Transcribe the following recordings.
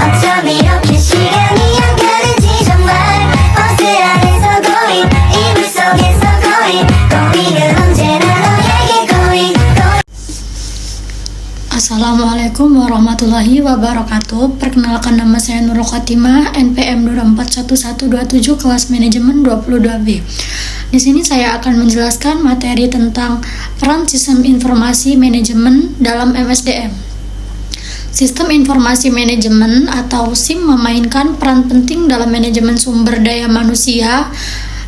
어쩜 이렇게 시간이 안 가는지 정말 버스 안에서 고인 이불 속에서 고인은 언제나 너에게 고인. Assalamualaikum warahmatullahi wabarakatuh. Perkenalkan, nama saya Nurul Khotimah, NPM 241127, kelas manajemen 22B. Di sini saya akan menjelaskan materi tentang peran sistem informasi manajemen dalam MSDM. Sistem informasi manajemen atau SIM memainkan peran penting dalam manajemen sumber daya manusia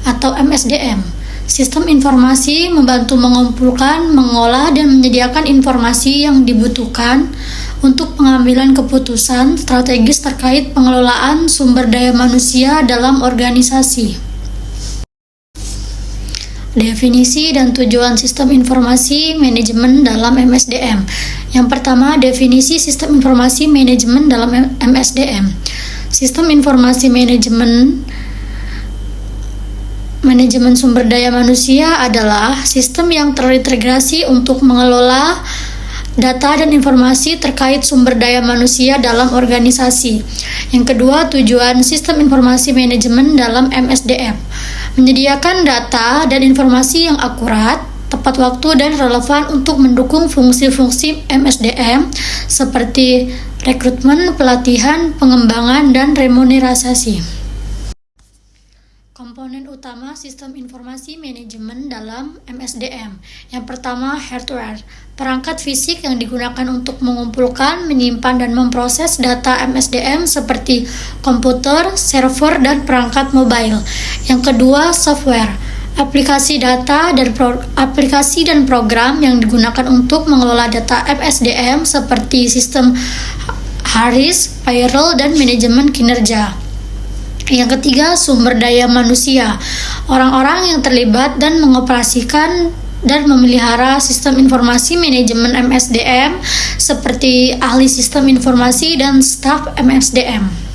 atau MSDM. Sistem informasi membantu mengumpulkan, mengolah, dan menyediakan informasi yang dibutuhkan untuk pengambilan keputusan strategis terkait pengelolaan sumber daya manusia dalam organisasi. Definisi dan tujuan sistem informasi manajemen dalam MSDM. Yang pertama, definisi sistem informasi manajemen dalam MSDM. Sistem informasi manajemen sumber daya manusia adalah sistem yang terintegrasi untuk mengelola data dan informasi terkait sumber daya manusia dalam organisasi. Yang kedua, tujuan sistem informasi manajemen dalam MSDM: menyediakan data dan informasi yang akurat, tepat waktu, dan relevan untuk mendukung fungsi-fungsi MSDM seperti rekrutmen, pelatihan, pengembangan, dan remunerasi. Komponen utama sistem informasi manajemen dalam MSDM. Yang pertama, hardware, perangkat fisik yang digunakan untuk mengumpulkan, menyimpan, dan memproses data MSDM seperti komputer, server, dan perangkat mobile. Yang kedua, software, aplikasi data dan aplikasi dan program yang digunakan untuk mengelola data MSDM seperti sistem HARIS, payroll, dan manajemen kinerja. Yang ketiga, sumber daya manusia, orang-orang yang terlibat dan mengoperasikan dan memelihara sistem informasi manajemen MSDM seperti ahli sistem informasi dan staf MSDM.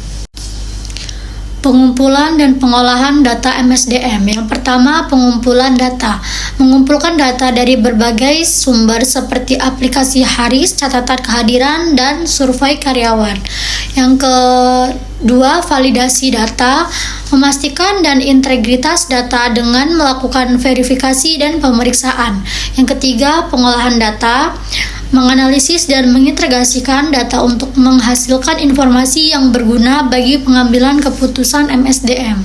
Pengumpulan dan pengolahan data MSDM. Yang pertama, pengumpulan data. Mengumpulkan data dari berbagai sumber seperti aplikasi HARIS, catatan kehadiran, dan survei karyawan. Yang kedua, validasi data. Memastikan dan integritas data dengan melakukan verifikasi dan pemeriksaan. Yang ketiga, pengolahan data. Menganalisis dan mengintegrasikan data untuk menghasilkan informasi yang berguna bagi pengambilan keputusan MSDM.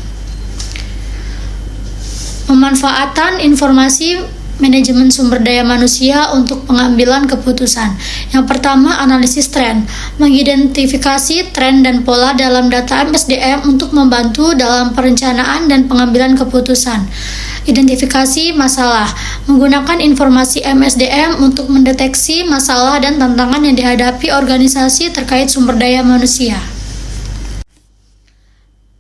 Pemanfaatan informasi manajemen sumber daya manusia untuk pengambilan keputusan. Yang pertama, analisis tren. Mengidentifikasi tren dan pola dalam data MSDM untuk membantu dalam perencanaan dan pengambilan keputusan. Identifikasi masalah. Menggunakan informasi MSDM untuk mendeteksi masalah dan tantangan yang dihadapi organisasi terkait sumber daya manusia.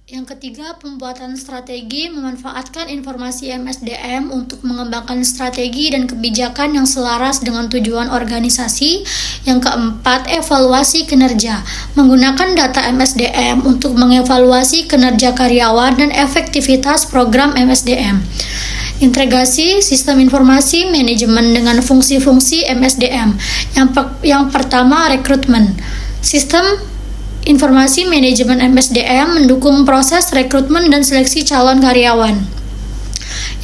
Yang ketiga, pembuatan strategi. Memanfaatkan informasi MSDM untuk mengembangkan strategi dan kebijakan yang selaras dengan tujuan organisasi. Yang keempat, evaluasi kinerja. Menggunakan data MSDM untuk mengevaluasi kinerja karyawan dan efektivitas program MSDM. Integrasi sistem informasi manajemen dengan fungsi-fungsi MSDM. Yang pertama, rekrutmen. Sistem informasi manajemen MSDM mendukung proses rekrutmen dan seleksi calon karyawan.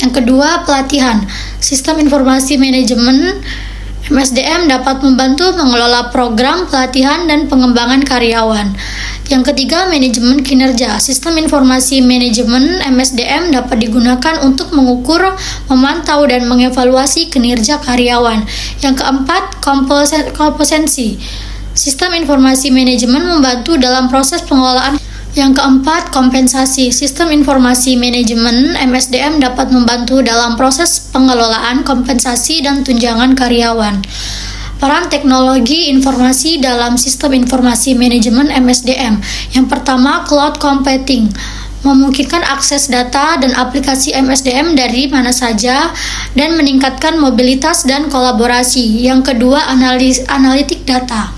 Yang kedua, pelatihan. Sistem informasi manajemen MSDM dapat membantu mengelola program pelatihan dan pengembangan karyawan. Yang ketiga, manajemen kinerja. Sistem informasi manajemen MSDM dapat digunakan untuk mengukur, memantau, dan mengevaluasi kinerja karyawan. Yang keempat, kompetensi. Sistem informasi manajemen membantu dalam proses pengelolaan. Yang keempat, kompensasi. Sistem informasi manajemen MSDM dapat membantu dalam proses pengelolaan kompensasi dan tunjangan karyawan. Peran teknologi informasi dalam sistem informasi manajemen MSDM. Yang pertama, cloud computing. Memungkinkan akses data dan aplikasi MSDM dari mana saja dan meningkatkan mobilitas dan kolaborasi. Yang kedua, analitik data.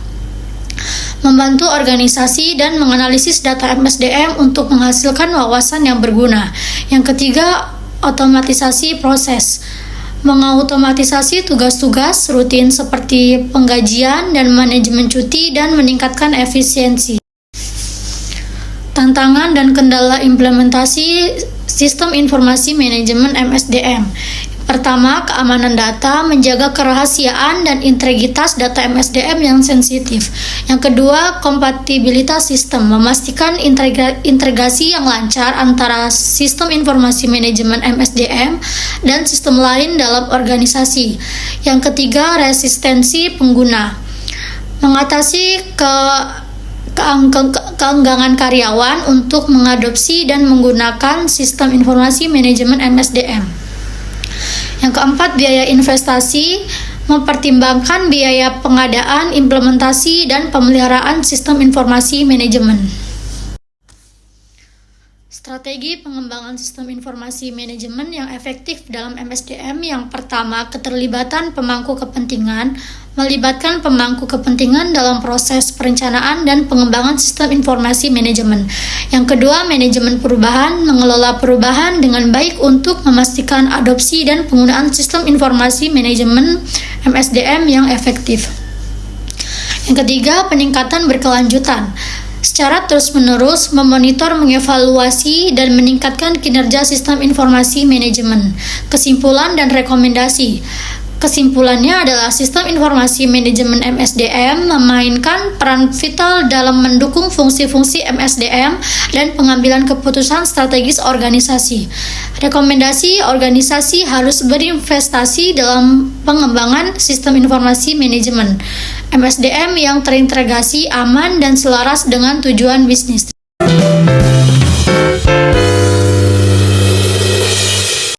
Membantu organisasi dan menganalisis data MSDM untuk menghasilkan wawasan yang berguna. Yang ketiga, otomatisasi proses. Mengautomatisasi tugas-tugas rutin seperti penggajian dan manajemen cuti dan meningkatkan efisiensi. Tantangan dan kendala implementasi sistem informasi manajemen MSDM. Pertama, keamanan data, menjaga kerahasiaan dan integritas data MSDM yang sensitif. Yang kedua, kompatibilitas sistem, memastikan integrasi yang lancar antara sistem informasi manajemen MSDM dan sistem lain dalam organisasi. Yang ketiga, resistensi pengguna, mengatasi keenggangan karyawan untuk mengadopsi dan menggunakan sistem informasi manajemen MSDM. Yang keempat, biaya investasi, mempertimbangkan biaya pengadaan, implementasi, dan pemeliharaan sistem informasi manajemen. Strategi pengembangan sistem informasi manajemen yang efektif dalam MSDM. Yang pertama, keterlibatan pemangku kepentingan, melibatkan pemangku kepentingan dalam proses perencanaan dan pengembangan sistem informasi manajemen. Yang kedua, manajemen perubahan, mengelola perubahan dengan baik untuk memastikan adopsi dan penggunaan sistem informasi manajemen MSDM yang efektif. Yang ketiga, peningkatan berkelanjutan, secara terus-menerus memonitor, mengevaluasi, dan meningkatkan kinerja sistem informasi manajemen. Kesimpulan dan rekomendasi. Kesimpulannya adalah sistem informasi manajemen MSDM memainkan peran vital dalam mendukung fungsi-fungsi MSDM dan pengambilan keputusan strategis organisasi. Rekomendasi, organisasi harus berinvestasi dalam pengembangan sistem informasi manajemen MSDM yang terintegrasi, aman, dan selaras dengan tujuan bisnis.